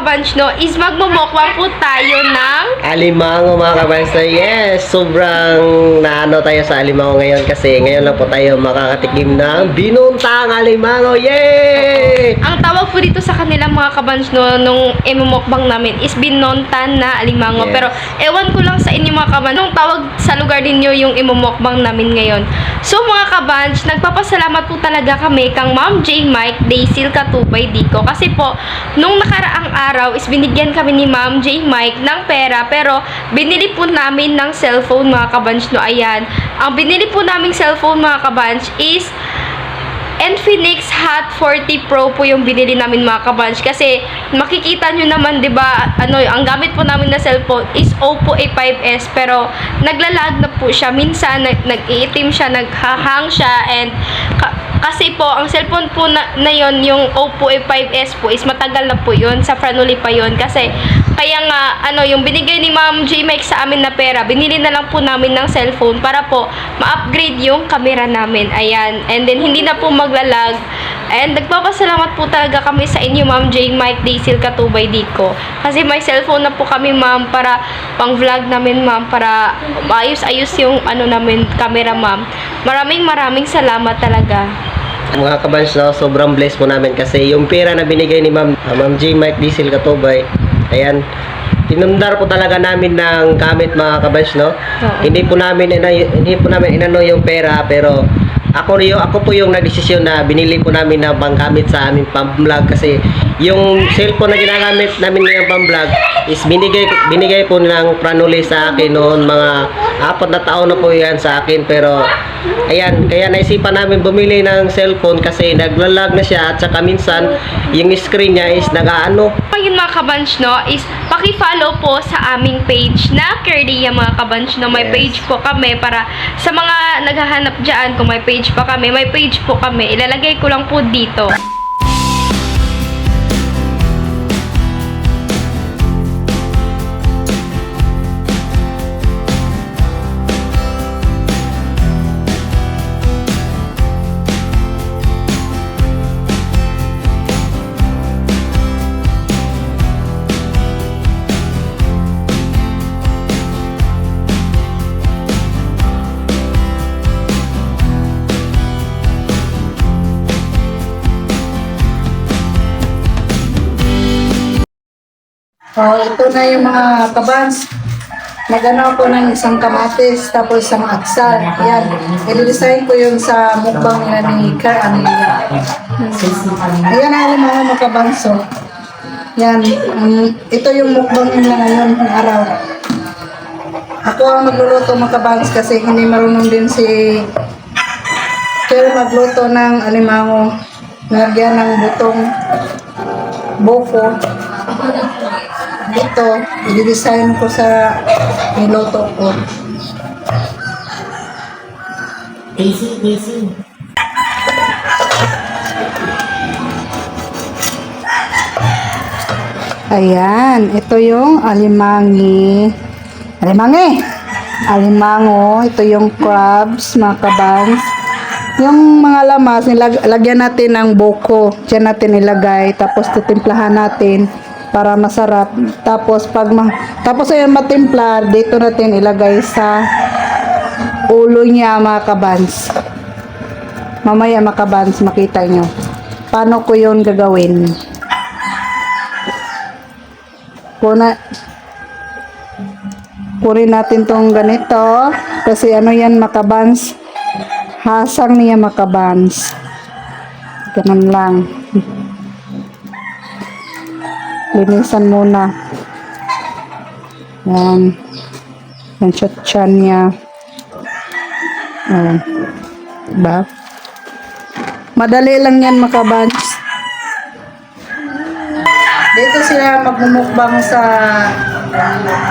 kabanch, no, is magmumukbang po tayo ng Alimango mga kabansa. Yes, sobrang naano tayo sa alimango ngayon kasi ngayon lang po tayo makakatikim ng binuntang alimango. Yay! ang tawag po dito sa kanila mga kabanch, no, nung imumukbang namin is binontan na alimango. Yes. Pero ewan ko lang sa inyo mga kabanch, nung tawag sa lugar ninyo yung imumukbang namin ngayon. So mga kabanch, nagpapasalamat po talaga kami kang Ma'am J. Mike Daysil Katubay Dico kasi po nung nakaraang araw is binigyan kami ni Ma'am J. Mike ng pera pero binili po namin ng cellphone mga kabanch, no. Ayan, ang binili po naming cellphone mga kabanch is Infinix Hot 40 Pro po yung binili namin mga kabanch kasi makikita nyo naman 'di ba, ano, ang gamit po namin na cellphone is Oppo A5s pero naglalag na po siya minsan, nag-iitim siya, naghahang siya, and kasi po ang cellphone po na yon, yung Oppo A5s po is matagal na po yun, sa Franoli pa yun kasi kaya nga ano, yung binigay ni Ma'am J. Mike sa amin na pera, binili na lang po namin ng cellphone para po ma-upgrade yung camera namin. Ayan, and then hindi na po maglalag. And nagpapasalamat po talaga kami sa inyo Ma'am J. Mike Daysil Katubay Dico kasi may cellphone na po kami ma'am para pang vlog namin ma'am, para maayos-ayos yung ano namin, camera ma'am. Maraming salamat talaga. Mga kabans, no, sobrang blessed po namin kasi yung pera na binigay ni Ma'am J. Mike Daysil Katubay, ayan, tinundar po talaga namin ng gamit mga kabans, no. Hindi po namin inano yung pera, pero ako po yung nagdesisyon na binili po namin na panggamit sa aming pang-vlog kasi yung cellphone na ginagamit namin ngayong pang-vlog is binigay po ng Franoli sa akin noon, mga 4 na taon na po yan sa akin, pero ayan, kaya naisipan namin bumili ng cellphone kasi naglalag na siya at saka minsan yung screen niya is nag-aano. Ngayon mga kabanch, no, is paki-follow po sa aming page na Kerdia mga kabanch, no. May Yes. page po kami para sa mga naghahanap dyan, kung may page pa kami, may page po kami. Ilalagay ko lang po dito. Oh, ito na yung mga kabans. Nagano ako ng isang kamatis, tapos isang aksal. Yan. I-design ko yun sa mukbang nila ni Car Amelia. Ayan ang mga makabanso. Yan. Ito yung mukbang nila ngayon ng araw. Ako ang magluluto makabans kasi hindi marunong din si Car magluto ng alimango. Nalagyan ng butong bofo. Ito, i-design ko sa niloto ko. Daisy. Ayan, ito yung alimango. Ito yung crabs, mga kabans. Yung mga lamas, lagyan natin ng buko. Diyan natin ilagay, tapos titimplahan natin para masarap. Tapos tapos ayan matimpla, dito natin ilagay sa ulo niya mga kabans. Mamaya mga kabans makita nyo paano ko yun gagawin. Kunin natin tong ganito kasi ano yan mga kabans, hasang niya mga kabans. Ganun lang. Linisan muna. Yan. Yan siya niya. Ayan. Diba? Madali lang yan mga kabans. Dito sila magmumukbang sa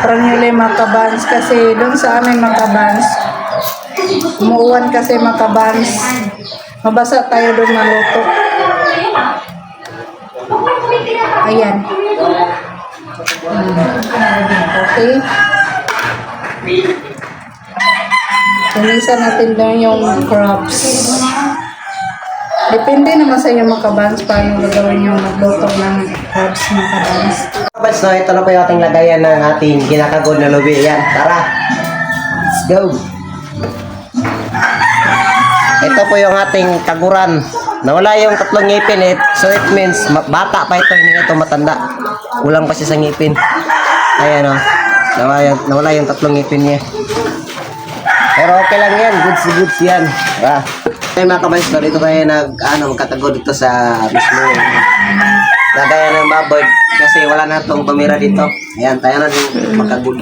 Franoli mga kabans kasi doon sa amin mga kabans umuuwan kasi mga kabans, mabasa tayo doon maluto. Ayan. Okay. Linisan natin doon yung crabs. Depende naman sa inyo mga kabans paano gagawin yung magluto ng crabs mga kabans. Kabads, no, ito na po yung ating lagayan ng ating kinakagod na lubi. Yan, tara. Let's go. Ito po yung ating kaguran. Nawala yung 3 ngipin eh. So it means bata pa ito, hindi ito matanda. Kulang pa siya sa ngipin. Ayan o. Nawala yung 3 ngipin niya. Pero okay lang yan. Goods yan. Diba? Ay mga kabads, dito tayo magkakagod dito sa mismo lagayan ng baboy. Kasi wala na itong tumira dito. Ayan, tayo na din magkagod.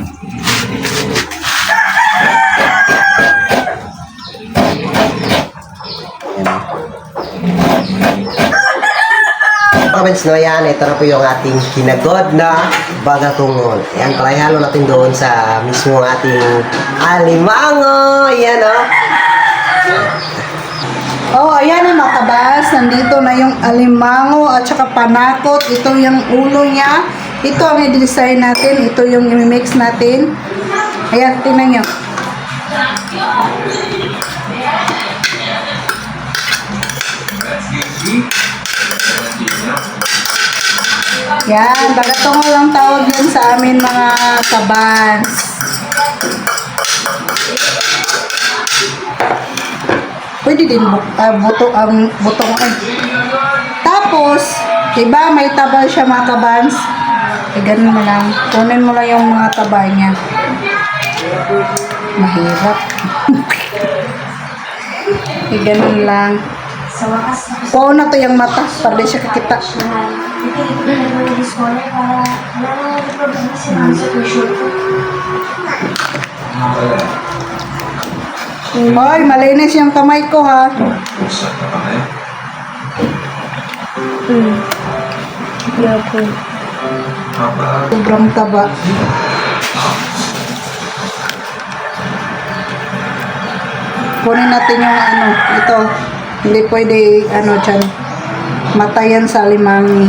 Province no, yan, ito na po yung ating kinagod na bagatungol. Yan, palahalo natin doon sa mismo ating alimango. Yan o. Oh, ayan yung mga kabas. Nandito na yung alimango at saka panakot. Ito yung ulo niya. Ito ang i-design natin. Ito yung i-mix natin. Ayan, tingnan nyo. Yan, bagatong lang tawag yan sa amin mga kabans. Pwede din butong ay. Tapos, diba may taba siya mga kabans? E ganun mo lang. Kunin mo lang yung mga taba niya. Mahirap. E ganun lang. Oo na to yung mata para di siya kakita. Hoy, malinis yung kamay ko ha. Sobrang taba. Kunin natin yung ito. Hindi pwede dyan. Matayan sa limangi.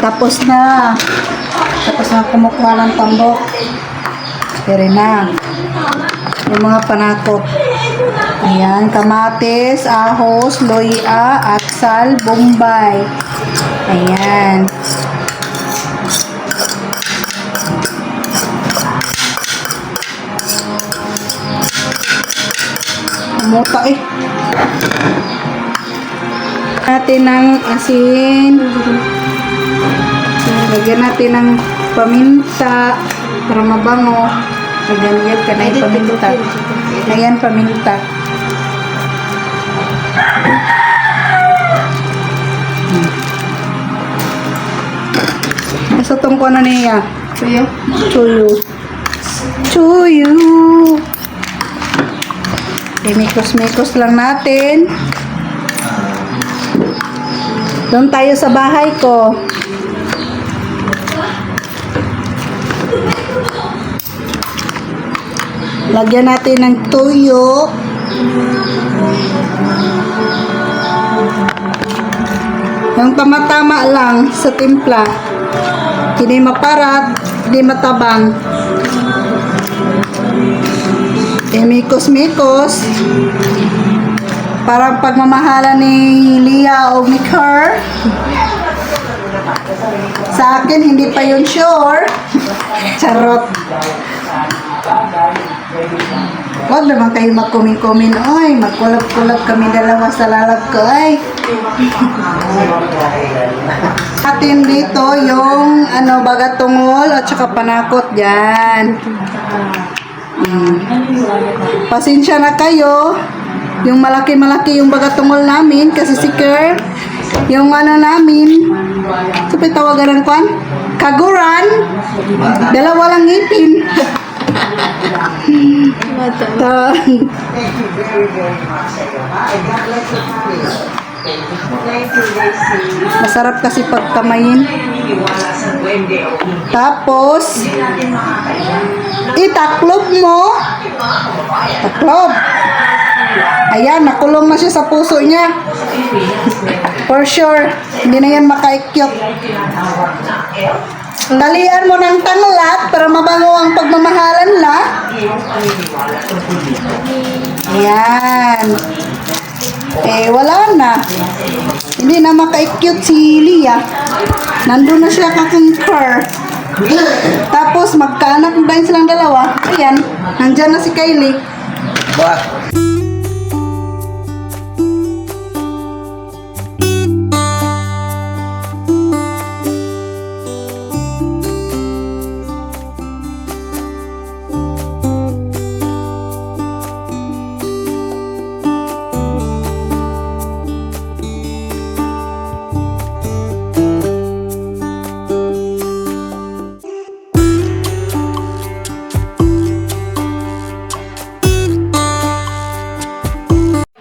Tapos na. Tapos na kumukuha ng tambok. Pero na. Yung mga panakot. Ayan, kamatis, ahos, loya, atsal, bombay. Ayan. Muta eh. Natin ng asin. Lagyan natin ng paminta para mabango. Lagyan ka na yung paminta. Ayan, paminta. Asa tong ko niya? Chuyo? Chuyo. Chuyo. Mikos-mikos lang natin. Doon tayo sa bahay ko. Lagyan natin ng tuyo. Yung tama-tama lang sa timpla. Hindi maparat, hindi matabang. Mikos-mikos. Parang pagmamahala ni Lia o ni Kerr. Sa akin, hindi pa yun sure. Charot. Huwag naman kayo mag-comment-comment. Oy, magkulab-kulab kami dalawa sa lalab ko. Ay. Atin dito yung bagatungol at saka panakot dyan. Pasensya na kayo. Yung malaki-malaki yung bagatungol namin kasi si Kerr, yung namin, sabi tawagan ng kwan? Kaguran. Dalawa lang ngipin. Masarap kasi pagkamayin. Tapos, itaklob mo. Taklob. Ayan, nakulong na siya sa puso niya. For sure, hindi na yan makaikyot. Dalian mo ng tanglat para mabango ang pagmamahalan la. Ayan. Wala na. Hindi na makaikyot si Lia. Nandun na siya kakangker. Tapos magkaanak na silang dalawa. Ayan, nandyan na si Kylie. Wah.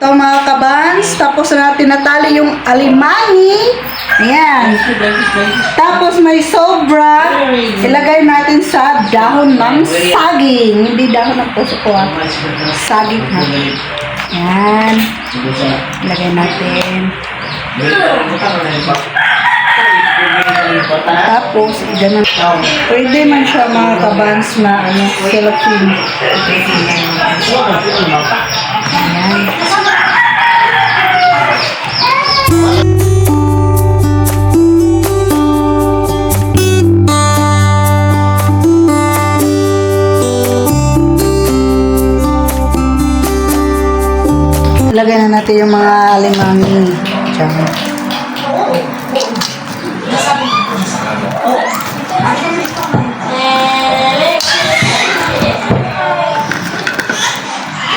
Ito mga kabans, tapos na natin natali yung alimangi. Ayan. Tapos may sobra. Ilagay natin sa dahon ng saging. Hindi dahon ng puso ko. Saging ha. Ayan. Ilagay natin. Tapos, ganun. Pwede man siya mga kabans na cellophane. Ayan. Lagay na natin yung mga alimangi. Diyan.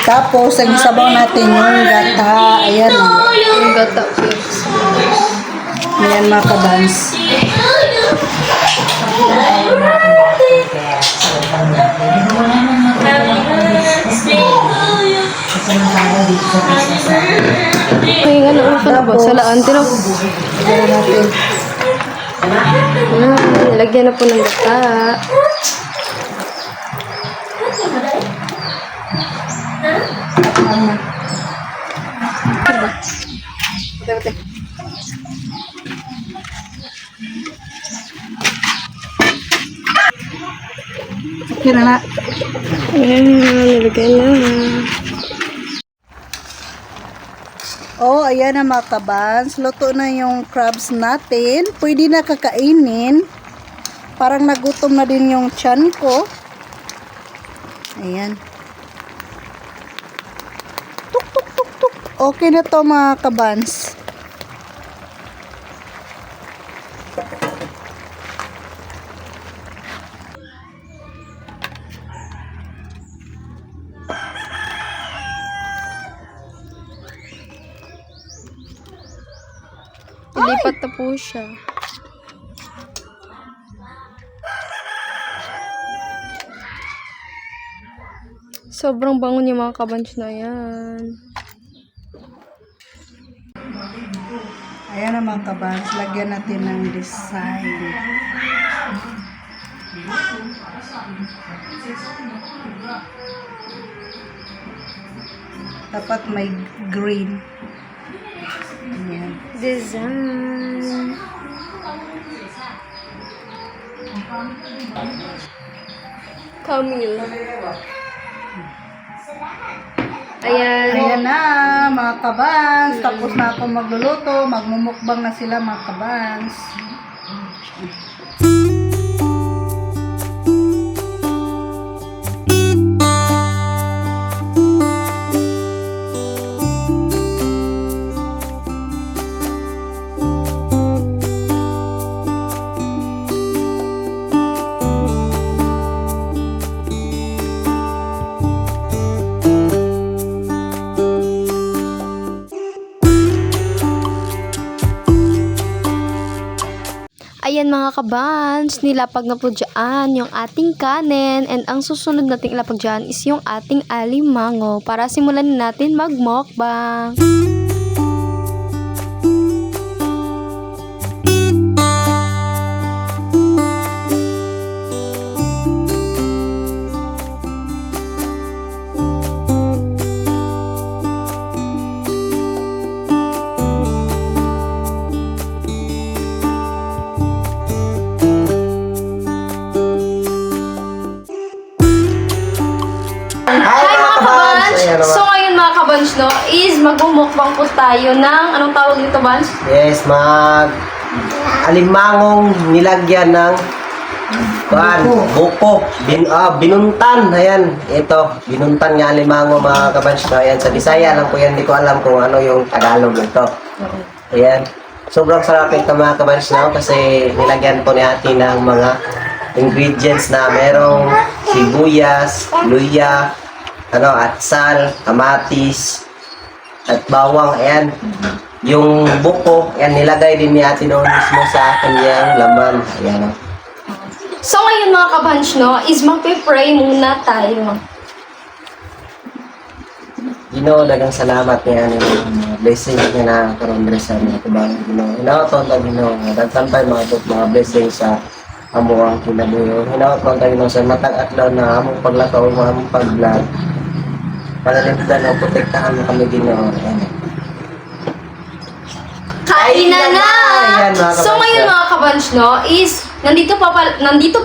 Tapos, ang isabaw natin yung gata. Ayan o. Yung gata. Ayan mga kabans. Ay, ano ka na ba? Sa laan, tino. Lagyan natin. Lagyan na po ng gata. Okay na na. Ayan, nilagyan na. Oh, ayan na mga kabans. Luto na yung crabs natin. Pwede na kakainin. Parang nagutom na din yung tiyan ko. Ayan. Tuk, tuk, tuk, tuk. Okay na to mga kabans. Ilipat na po siya. Sobrang bango niya mga kabans na yan. Ayan na mga kabans. Lagyan natin ng design. Dapat may green. Ayan. Design. Camille. Ayan. Ayan na mga kabans. Tapos na ako magluluto. Magmumukbang na sila mga kabans. Ayan mga kabans, nilapag na po dyan yung ating kanin and ang susunod nating ilapag dyan is yung ating alimango para simulan na natin magmukbang. Hi mga kabans! Ayan, So ngayon mga kabans no, is magmumukbang po tayo ng, anong tawag dito bans? Yes, alimangong nilagyan ng buko. Binuntan. Ayan, ito. Binuntan nga alimango mga kabans. Ayan, sa Bisaya lang po yan. Hindi ko alam kung ano yung Tagalog nito. Ayan. Sobrang sarap ito mga kabans na kasi nilagyan po ni ate ng mga ingredients na merong sibuyas, luya, atsal, kamatis, at bawang. Ayan. Yung buko, ayan, nilagay din ni ate noon mismo sa kanyang laman. Ayan. So ngayon mga kabans no, is magpe-pray muna tayo. Ginoo, dagang salamat niya ng blessing niya na karon diri sa mga tubang Ginoo. Hinaot ta Ginoo, daghan mga blessing sa amo ang kinabuhi. Hinaot ta Ginoo sa matag adlaw na among paglakaw, among pag-vlog. Panalimtan o protektahan mo kami Ginoo. Kain na na! Ayan, mga So kabans, ngayon mga kabans no, is nandito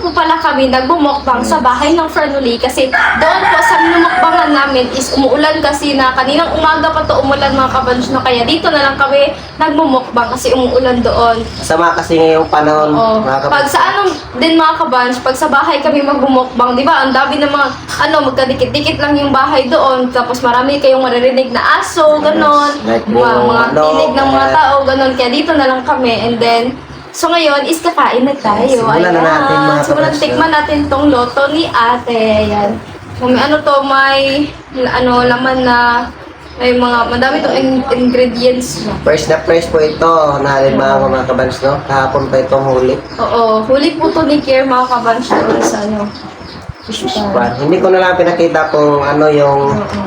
po pala kami nagbumukbang sa bahay ng Fernuli kasi doon po sa minumukbangan namin is umuulan kasi na kaninang umaga pa to umulan mga kabans no, kaya dito na lang kami nagmumukbang kasi umuulan doon. Sama kasi ngayong panahon, Oo. mga kabans. Pag sa anong din mga kabans, pag sa bahay kami magbumukbang, di ba? Ang dami ng mga, magkadikit-dikit lang yung bahay doon. Tapos marami kayong maririnig na aso, ganon. Like Mga yung tinig ng mga manok, tao, ganon. Kaya dito na lang kami. And then, so ngayon is kakain na tayo. Simulan na natin, mga Simulan, kabans, tikman natin tong loto ni ate. Ayan. May laman na, may madami tong ingredients. Fresh na fresh po ito na alimango mga kabans, no? Kahapon pa itong huli. Oo, huli po to ni Kier mga kabans doon sa fish pan. Hindi ko na lang pinakita kung ano yung Oo.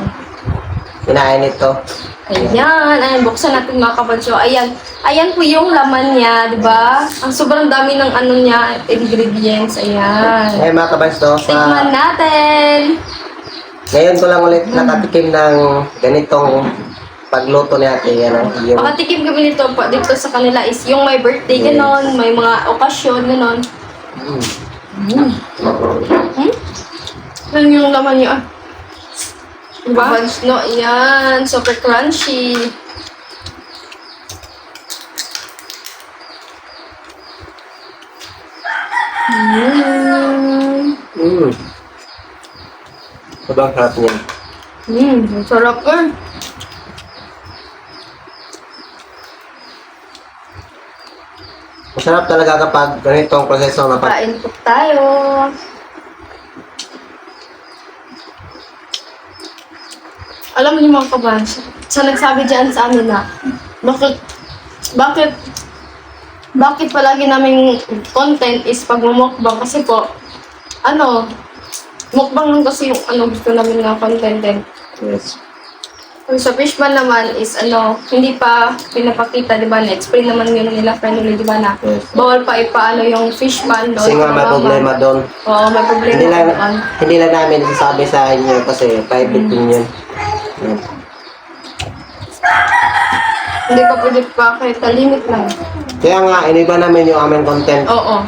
kinain ito. Ayan, buksan natin mga kabanso. Ayan po yung laman niya, di ba? Ang sobrang dami ng ingredients. Ayan. Eh mga kabans, no? Tikman natin. Ngayon ko lang ulit nakatikim ng ganitong pagluto ni ate. Yung Makatikim kami nito dito sa kanila is yung may birthday, ganon, may mga okasyon, ganon. Yan yung laman niya. Diba? No, yan. Super crunchy. Sobrang sarap niya. Ang sarap eh. Masarap talaga kapag ganitong proseso na Kain po tayo. Alam niyo mga kabans, sa nagsabi dyan sa amin na, bakit palagi naming content is pagmumukbang kasi po, mukbang lang kasi yung gusto namin na content din. yes. Kung sa fishman naman is hindi pa pinapakita, di ba? Na-explain naman yun nila friendly, di ba na? Yes. Bawal pa ipaano yung fishman doon. Kasi nga may problema doon. Oo, may problema doon. Hindi lang namin sasabi sa inyo kasi private din yun. Yan. Hindi pa pwede pa kahit limit lang. Kaya nga, iniba namin yung aming content. Oo.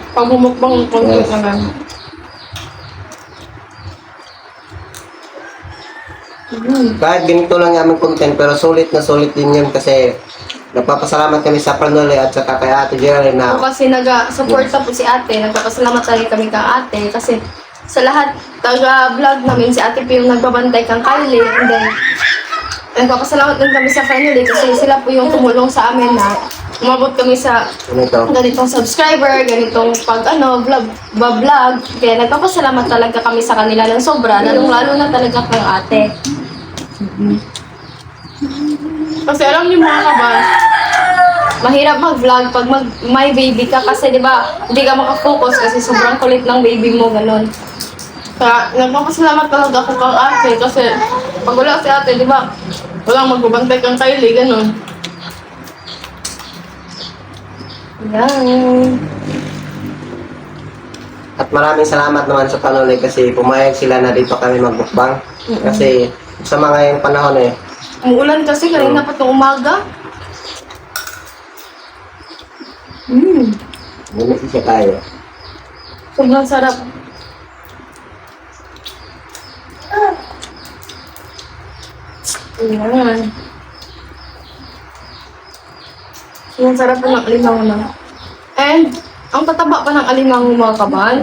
Pag bumukbang yung content Yes. naman. Kahit ganito lang yung aming content, pero sulit na sulit din yun kasi nagpapasalamat kami sa Pranole at saka kay Ate Geraldine na O kasi nag-suporta po si ate. Nagpapasalamat talaga kami kang ate. Kasi sa lahat taga-vlog namin, si ate po yung nagbabantay kang Kylie. And then, nagpapasalamat din kami sa family kasi sila po yung tumulong sa amin na umabot kami sa ano ito. ganitong subscriber, ganitong vlog. Kaya nagpapasalamat talaga kami sa kanila ng sobra, lalong-lalo na talaga kang ate. Kasi alam niyo mga kabas, mahirap mag-vlog pag may baby ka kasi 'di ba, hindi ka makafocus kasi sobrang kulit ng baby mo ganun. Kaya nagpapasalamat talaga ako kang ate kasi pag wala si ate, 'di ba, walang magbabantay kang Kylie ganun. Yan. At maraming salamat naman sa Pranole kasi pumayag sila na dito kami magbukbang. Kasi sa mga ngayong panahon Umuulan kasi kanina pa itong umaga. bumisi siya tayo. Sobrang sarap. Ayan. Sobrang sarap po ng alimango na. And, ang tataba pa ng alimango mga kaban.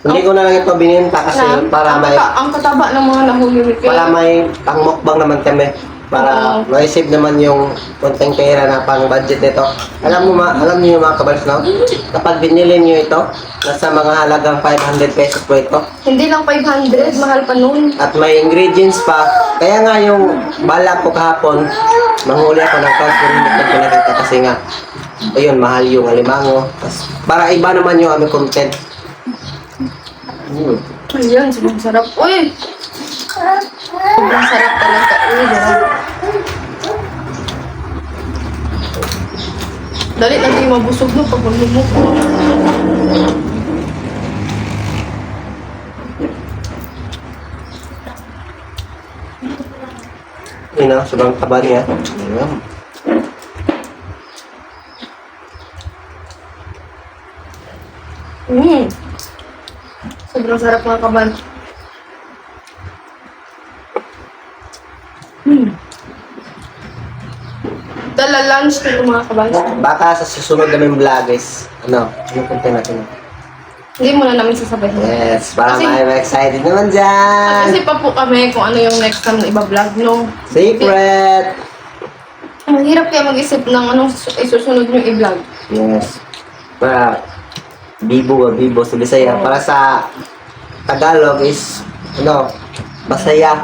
Hindi ko na lang ito bininta kasi para may ang tataba ng mga nahuli ni para may pang mukbang naman kami. Para ma-save naman yung konting pera na pang budget nito. Alam niyo yung mga kabals, no? Kapag binili niyo ito, nasa mga halagang 500 pesos po ito. Hindi lang 500, mahal pa nun. At may ingredients pa. Kaya nga yung balak ko kahapon, manghuli ako ng count pero hindi ko nakita kasi nga, ayun, mahal yung alimango. Tas, para iba naman yung aming content. Ayan, sobrang sarap. Uy! Sobrang sarap talaga. Uy, sarap. Dali lang kayo mabusog no pag maglumok. Yun na, sobrang taba niya. Ayan. Sobrang sarap mga kaban. Dala lunch nito mga kaban. Baka sa susunod namin vlog guys, ano content natin? Hindi mo na namin sasabihin. Yes, para Kasi- may excited naman dyan. Kasi pa po kami kung ano yung next time na iba-vlog, no? Secret! Mahirap kaya mag-isip ng anong isusunod yung i-vlog. Yes. Para Bibo sa Bisaya. Para sa Tagalog is, Basaya.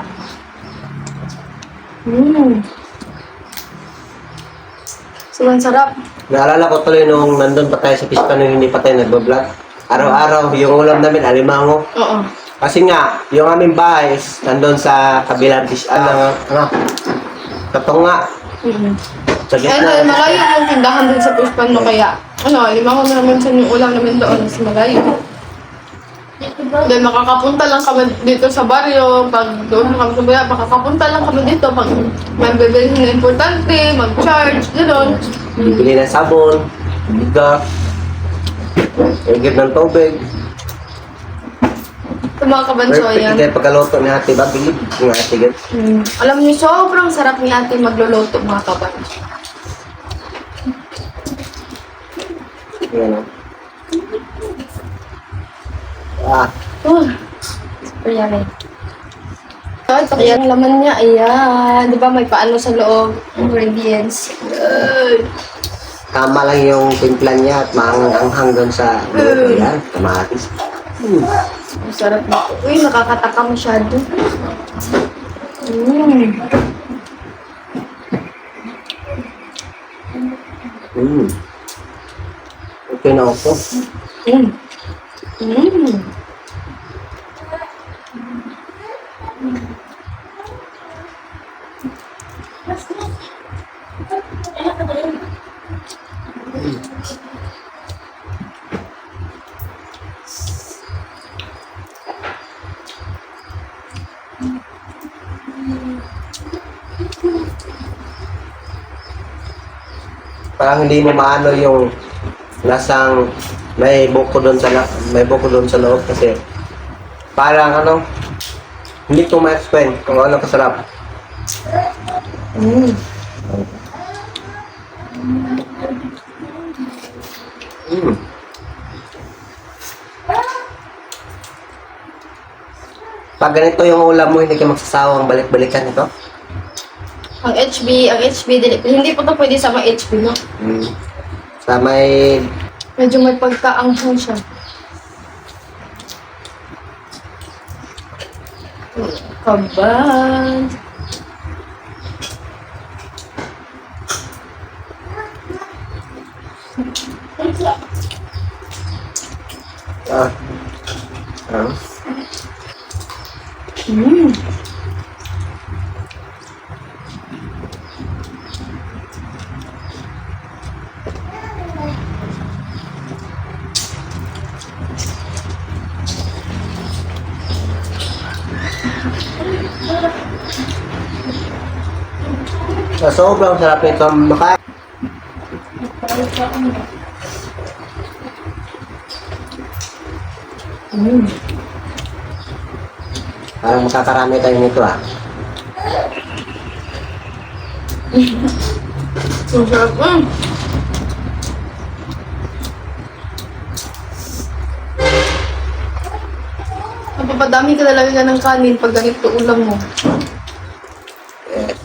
Sobrang sarap. Naalala ko tuloy nung nandun pa tayo sa pista nung hindi pa tayo nagbablog. Araw-araw, yung ulam namin, alimango. Oo. Kasi nga, yung aming bahay is nandun sa kabilang Katunga. Sa And gitna. malayo yung tindahan dun sa Puspan mo kaya, limango na naman sa yung ulam namin doon sa malayo. Then makakapunta lang kami dito sa baryo, pag doon kami sa bayan, makakapunta lang kami dito pag may bibilhin na importante, mag-charge, gano'n. Bibili ng sabon, bigas, igib ng tubig. Sa mga kabansoyan. Perfect kaya pagkaluto ni ate ba, bilib ng ate gan. Alam niyo, sobrang sarap ni ate magluluto mga kaban. Yan o. Ah, Super yummy. Ayan, laman niya, ayan. Di ba may paano sa loob? Ingredients. tama lang yung timpla niya at maanghang doon sa yan, kamatis. Ang sarap nito. Uy, nakakataka masyado. Okay na ako. Parang hindi mo maano yung lasang may buko doon sa loob kasi parang Hindi ko ma-explain kung ano kasarap. Mm. Mm. Pag ganito yung ulam mo, hindi ka magsasawang balik-balikan ito. Ang HB, hindi po to pwede sa mga HB, no? Mm. Sa may... Medyo may pagkaanghang siya. Kaban. Ah. Ah. Mm. Sa sobrang sarap nito makain. Mm. Parang makakarami tayo nito ah. Ang sarap. Mm. Napapadami ka talaga ng kanin pag ganito ulam mo. Yes.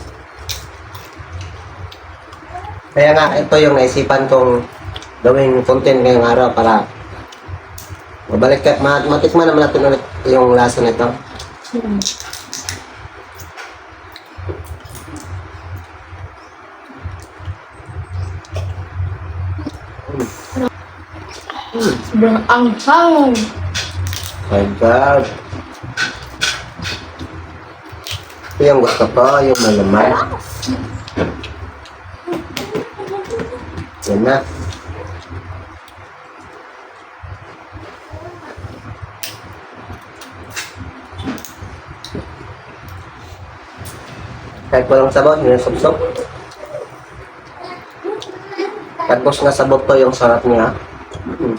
Kaya nga, ito yung naisipan kong gawing content ngayong araw para mabalik ka, matikman naman natin ulit yung lasa nito. Mm. Sobrang anghang. My God. Ito yung gusto ko, yung malaman. Yan na. Kahit walang sabot, yung subsop. Tapos nga sabot to yung sarap niya. Mm.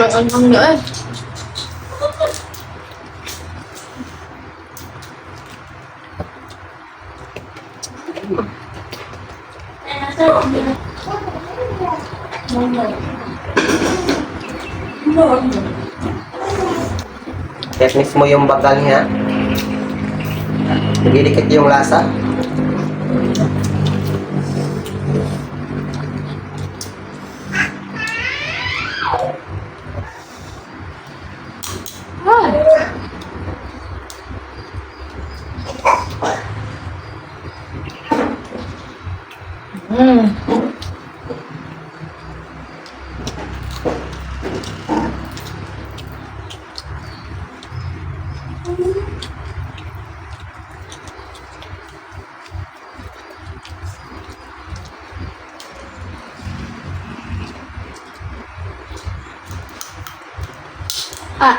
Sobrang anghang niya eh. Kahit mismo yung bakal niya, nagdidikit yung lasa. Mm. Ah.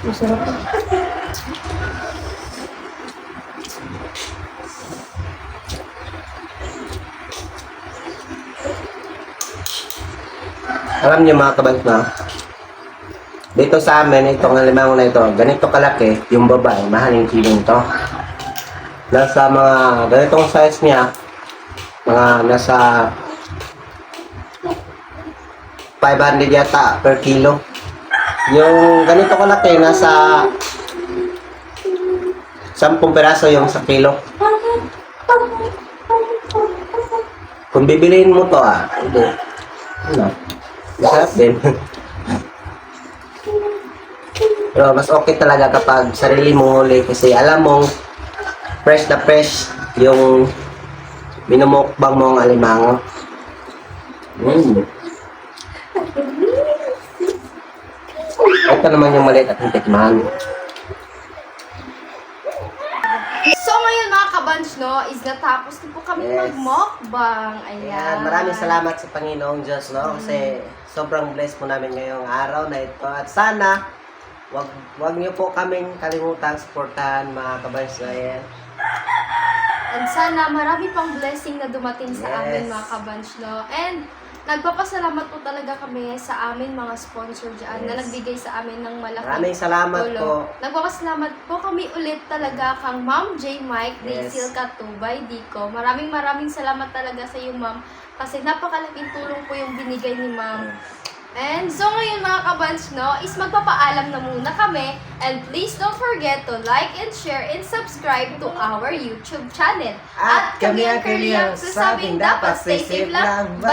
Masarap. Alam niyo mga kabant na, dito sa amin, itong alimango na ito, ganito kalaki, yung babae, mahaling kilo ito. Nasa mga ganitong size niya, mga nasa 500 yata per kilo. Yung ganito kalaki, nasa 10 peraso yung sa kilo. Kung bibiliin mo to ito, ano, masarap din. Pero mas okay talaga kapag sarili mong huli kasi alam mong fresh na fresh yung minumukbang mong alimango. Ito naman yung maliit at tikman. So ngayon mga kabans, no, is natapos na po kami Yes. mag-mukbang. Ayan. Ayan, maraming salamat sa Panginoong Diyos, no? Kasi sobrang blessed po namin ngayong araw na ito. At sana, wag niyo po kaming kalimutang suportahan mga kabans. Ayan. And sana marami pang blessing na dumating sa Yes. amin mga kabans, no? And nagpapasalamat po talaga kami sa amin mga sponsor dyan na Yes. nagbigay sa amin ng malaking Maraming salamat tulong. po. Nagpapasalamat po kami ulit talaga kang Ma'am J. Mike Yes. Daisy Katubay Dico. Maraming salamat talaga sa iyo, Ma'am. Kasi napakalaking tulong po yung binigay ni Ma'am. And so ngayon mga kabans, no, is magpapaalam na muna kami. And please don't forget to like and share and subscribe to our YouTube channel. At kami ang Kirliang, sasabing dapat stay safe lang. Bye!